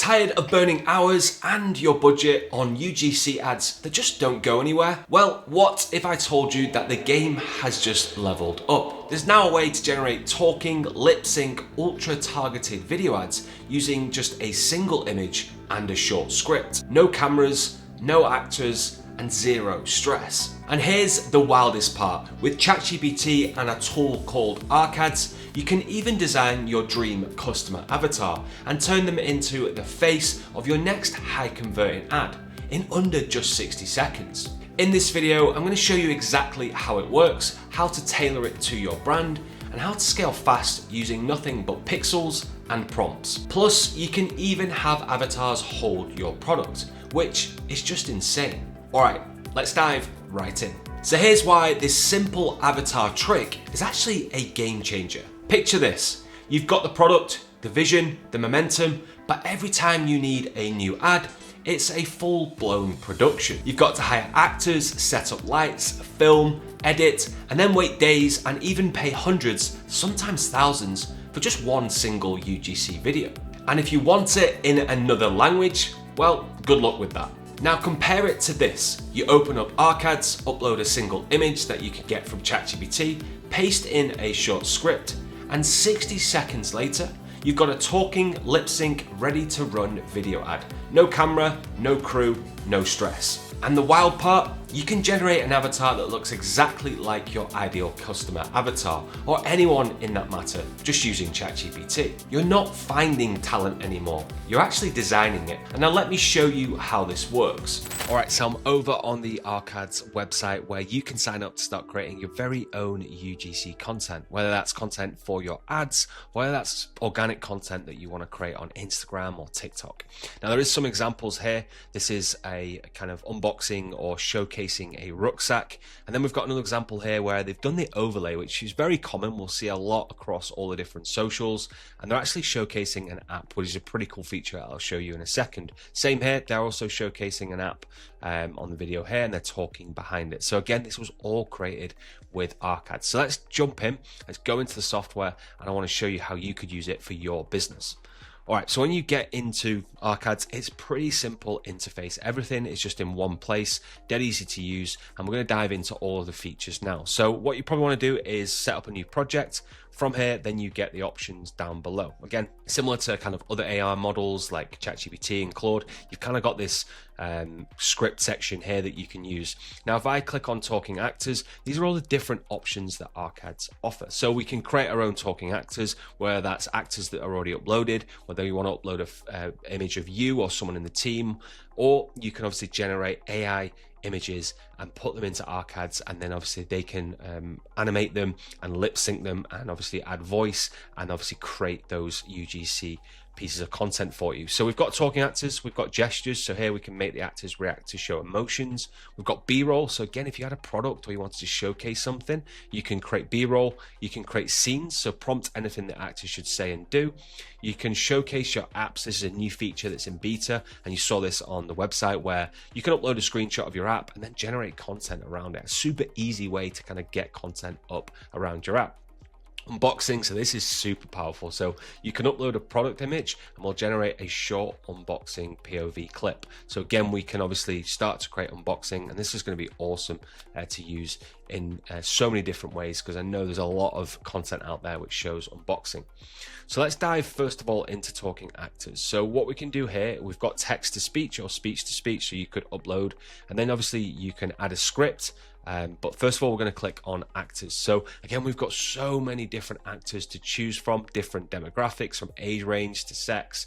Tired of burning hours and your budget on UGC ads that just don't go anywhere? Well, what if I told you that the game has just leveled up? There's now a way to generate talking, lip sync, ultra targeted video ads using just a single image and a short script. No cameras, no actors, and zero stress. And here's the wildest part. With ChatGPT and a tool called Arcads, you can even design your dream customer avatar and turn them into the face of your next high converting ad in under just 60 seconds. In this video, I'm going to show you exactly how it works, how to tailor it to your brand, and how to scale fast using nothing but pixels and prompts. Plus, you can even have avatars hold your product, which is just insane. Alright, let's dive right in. So here's why this simple avatar trick is actually a game changer. Picture this, you've got the product, the vision, the momentum, but every time you need a new ad, it's a full-blown production. You've got to hire actors, set up lights, film, edit, and then wait days and even pay hundreds, sometimes thousands, for just one single UGC video. And if you want it in another language, well, good luck with that. Now compare it to this. You open up Arcads, upload a single image that you can get from ChatGPT, paste in a short script, and 60 seconds later, you've got a talking, lip sync, ready to run video ad. No camera, no crew, no stress. And the wild part, you can generate an avatar that looks exactly like your ideal customer avatar, or anyone in that matter, just using ChatGPT. You're not finding talent anymore, you're actually designing it. And now let me show you how this works. All right, so I'm over on the Arcads website where you can sign up to start creating your very own UGC content, whether that's content for your ads, whether that's organic content that you want to create on Instagram or TikTok. Now there is some examples here. This is a kind of unboxing or showcasing a rucksack. And then we've got another example here where they've done the overlay, which is very common. We'll see a lot across all the different socials. And they're actually showcasing an app, which is a pretty cool feature I'll show you in a second. Same here, they're also showcasing an app on the video here, and they're talking behind it. So again, this was all created with Arcads. So let's jump in, let's go into the software, and I want to show you how you could use it for your business. All right, so when you get into Arcads, it's pretty simple interface. Everything is just in one place, dead easy to use, and we're going to dive into all of the features now. So what you probably want to do is set up a new project. From here, then you get the options down below. Again, similar to kind of other AI models like ChatGPT and Claude, you've kind of got this script section here that you can use. Now, if I click on talking actors, these are all the different options that Arcads offer. So we can create our own talking actors, where that's actors that are already uploaded, whether you want to upload an image of you or someone in the team, or you can obviously generate AI images and put them into Arcads, and then obviously they can animate them and lip sync them and obviously add voice and obviously create those UGC pieces of content for you. So we've got talking actors, we've got gestures, so here we can make the actors react to show emotions. We've got B-roll, so again, if you had a product or you wanted to showcase something, you can create B-roll. You can create scenes, so prompt anything the actors should say and do. You can showcase your apps. This is a new feature that's in beta, and you saw this on the website, where you can upload a screenshot of your app and then generate content around it. A super easy way to kind of get content up around your app. Unboxing, so this is super powerful. So you can upload a product image and we'll generate a short unboxing POV clip. So again, we can obviously start to create unboxing, and this is going to be awesome to use in so many different ways, because I know there's a lot of content out there which shows unboxing. So let's dive first of all into talking actors. So what we can do here, we've got text to speech or speech to speech, so you could upload, and then obviously you can add a script. But first of all, we're going to click on actors. So again, we've got so many different actors to choose from, different demographics, from age range to sex,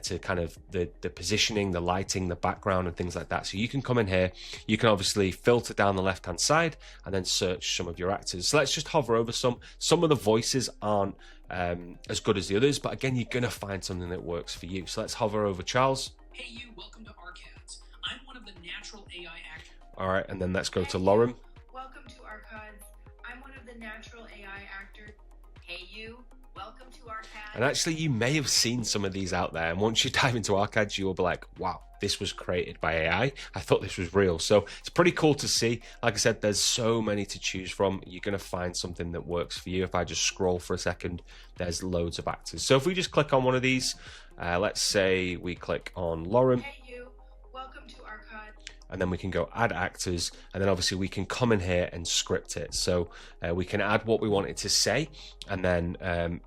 to kind of the positioning, the lighting, the background, and things like that. So you can come in here, you can obviously filter down the left-hand side and then search some of your actors. So let's just hover over some. Some of the voices aren't as good as the others, but again, you're going to find something that works for you. So let's hover over Charles. Hey you, welcome to Arcads. I'm one of the natural AI actors. All right, and then let's go to Lauren. Welcome to Arcads. I'm one of the natural AI actors. Hey you, welcome to Arcads. And actually, you may have seen some of these out there, and once you dive into Arcads, you will be like, wow, this was created by AI. I thought this was real. So it's pretty cool to see. Like I said, there's so many to choose from. You're going to find something that works for you. If I just scroll for a second, there's loads of actors. So if we just click on one of these, Let's say we click on Lauren. Hey you, welcome to Arcads. And then we can go add actors, and then obviously we can come in here and script it. So we can add what we want it to say, and then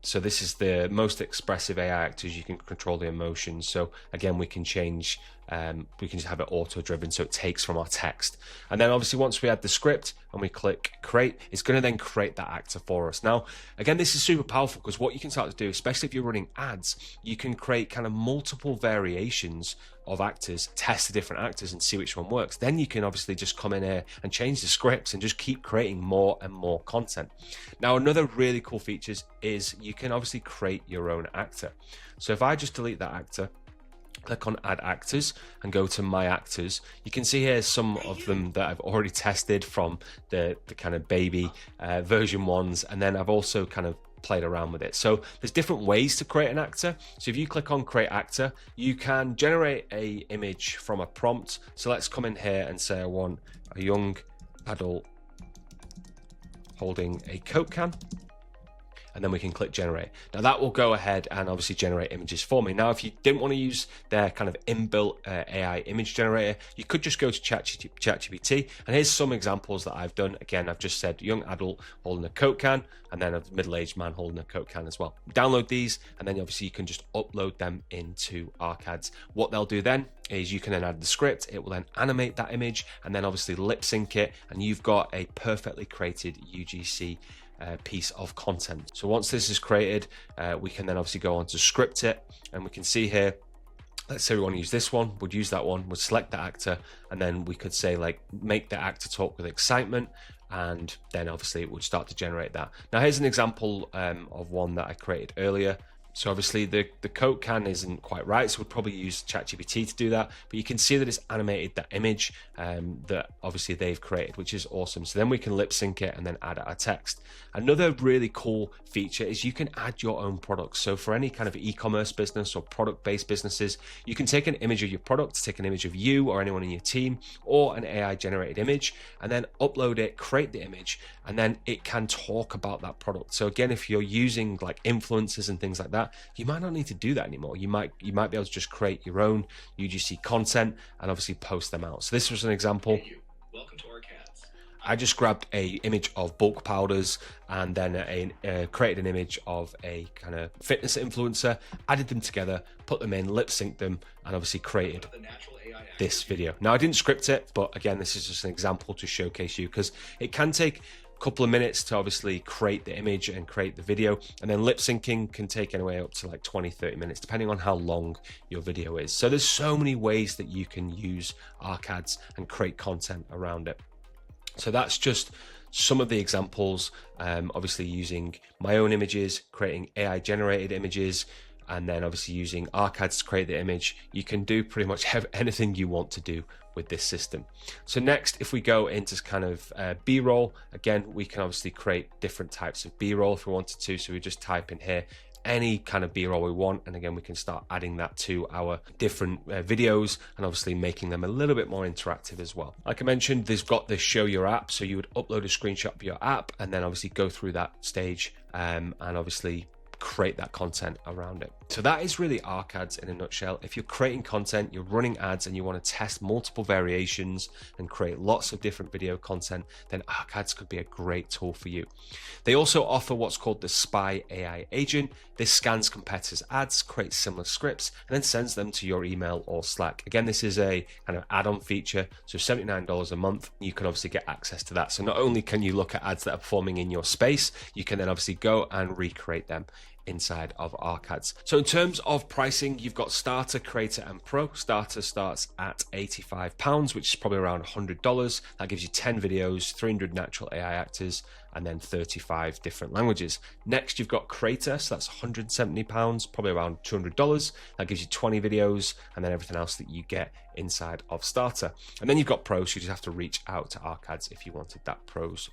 so this is the most expressive AI actors. You can control the emotions. So again, we can change, we can just have it auto-driven, so it takes from our text. And then obviously once we add the script and we click create, it's going to then create that actor for us. Now, again, this is super powerful because what you can start to do, especially if you're running ads, you can create kind of multiple variations of actors, test the different actors and see which one works. Then you can obviously just come in here and change the scripts and just keep creating more and more content. Now, another really cool features is you can obviously create your own actor. So if I just delete that actor, click on add actors and go to my actors, you can see here some of them that I've already tested from the kind of baby version ones, and then I've also kind of played around with it. So there's different ways to create an actor. So if you click on create actor, you can generate a image from a prompt. So let's come in here and say I want a young adult holding a Coke can, and then we can click generate. Now that will go ahead and obviously generate images for me. Now, if you didn't want to use their kind of inbuilt AI image generator, you could just go to ChatGPT, and here's some examples that I've done. Again, I've just said young adult holding a Coke can, and then a middle-aged man holding a Coke can as well. Download these, and then obviously you can just upload them into Arcads. What they'll do then is you can then add the script, it will then animate that image, and then obviously lip sync it, and you've got a perfectly created UGC piece of content. So once this is created, we can then obviously go on to script it, and we can see here, let's say we want to use this one, would use that one, would select the actor, and then we could say like make the actor talk with excitement, and then obviously it would start to generate that. Now here's an example of one that I created earlier. So obviously the Coke can isn't quite right, so we'd probably use ChatGPT to do that, but you can see that it's animated that image that obviously they've created, which is awesome. So then we can lip sync it and then add our text. Another really cool feature is you can add your own products. So for any kind of e-commerce business or product-based businesses, you can take an image of your product, take an image of you or anyone in your team, or an AI generated image, and then upload it, create the image, and then it can talk about that product. So again, if you're using like influencers and things like that, you might not need to do that anymore. You might be able to just create your own UGC content and obviously post them out. So this was an example. Hey you, welcome to Arcads. I just grabbed a image of bulk powders and then created an image of a kind of fitness influencer, added them together, put them in, lip synced them, and obviously created this video. Now I didn't script it, but again, this is just an example to showcase you, because it can take couple of minutes to obviously create the image and create the video, and then lip syncing can take anywhere up to like 20-30 minutes depending on how long your video is. So there's so many ways that you can use Arcads and create content around it. So that's just some of the examples, obviously using my own images, creating AI generated images, and then obviously using Arcads to create the image. You can do pretty much anything you want to do with this system. So next, if we go into kind of B-roll, again, we can obviously create different types of B-roll if we wanted to. So we just type in here any kind of B-roll we want, and again, we can start adding that to our different videos and obviously making them a little bit more interactive as well. Like I mentioned, there's got this show your app, so you would upload a screenshot of your app and then obviously go through that stage and obviously create that content around it. So that is really Arcads in a nutshell. If you're creating content, you're running ads, and you want to test multiple variations and create lots of different video content, then Arcads could be a great tool for you. They also offer what's called the Spy AI agent. This scans competitors' ads, creates similar scripts, and then sends them to your email or Slack. Again, this is a kind of add-on feature, so $79 a month, you can obviously get access to that. So not only can you look at ads that are performing in your space, you can then obviously go and recreate them inside of Arcads. So in terms of pricing, you've got Starter, Creator, and Pro. Starter starts at £85, which is probably around $100. That gives you 10 videos, 300 natural AI actors, and then 35 different languages. Next, you've got Creator, so that's £170, probably around $200. That gives you 20 videos, and then everything else that you get inside of Starter. And then you've got Pro, so you just have to reach out to Arcads if you wanted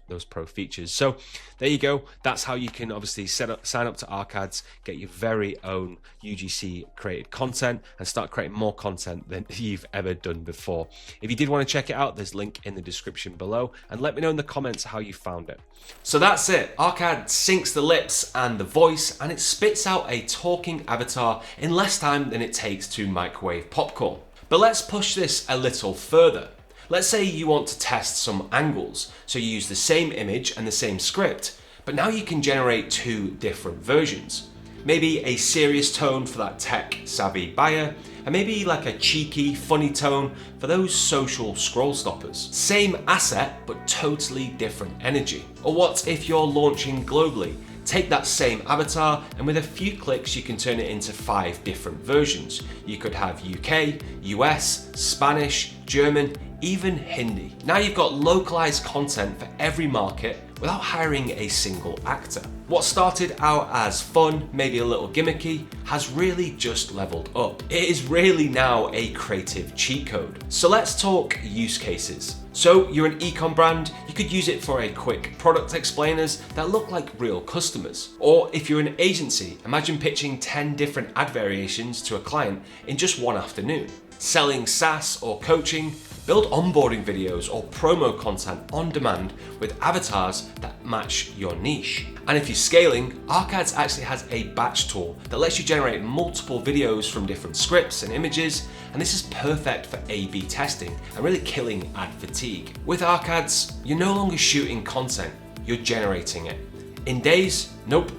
those Pro features. So there you go. That's how you can obviously sign up to Arcads, get your very own UGC created content, and start creating more content than you've ever done before. If you did want to check it out, there's a link in the description below, and let me know in the comments how you found it. So that's it. Arcads syncs the lips and the voice, and it spits out a talking avatar in less time than it takes to microwave popcorn. But let's push this a little further. Let's say you want to test some angles, so you use the same image and the same script, but now you can generate two different versions. Maybe a serious tone for that tech-savvy buyer, and maybe like a cheeky, funny tone for those social scroll stoppers. Same asset, but totally different energy. Or what if you're launching globally? Take that same avatar, and with a few clicks you can turn it into 5 different versions. You could have UK, US, Spanish, German, even Hindi. Now you've got localized content for every market without hiring a single actor. What started out as fun, maybe a little gimmicky, has really just leveled up. It is really now a creative cheat code. So let's talk use cases. So you're an e-com brand, you could use it for a quick product explainers that look like real customers. Or if you're an agency, imagine pitching 10 different ad variations to a client in just one afternoon. Selling SaaS or coaching, build onboarding videos or promo content on demand with avatars that match your niche. And if you're scaling, Arcads actually has a batch tool that lets you generate multiple videos from different scripts and images, and this is perfect for A/B testing and really killing ad fatigue. With Arcads, you're no longer shooting content, you're generating it. In days? Nope,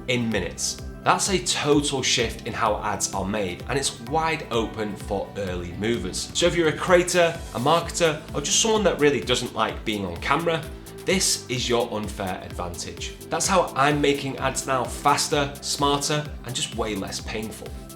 in minutes. That's a total shift in how ads are made, and it's wide open for early movers. So if you're a creator, a marketer, or just someone that really doesn't like being on camera, this is your unfair advantage. That's how I'm making ads now faster, smarter, and just way less painful.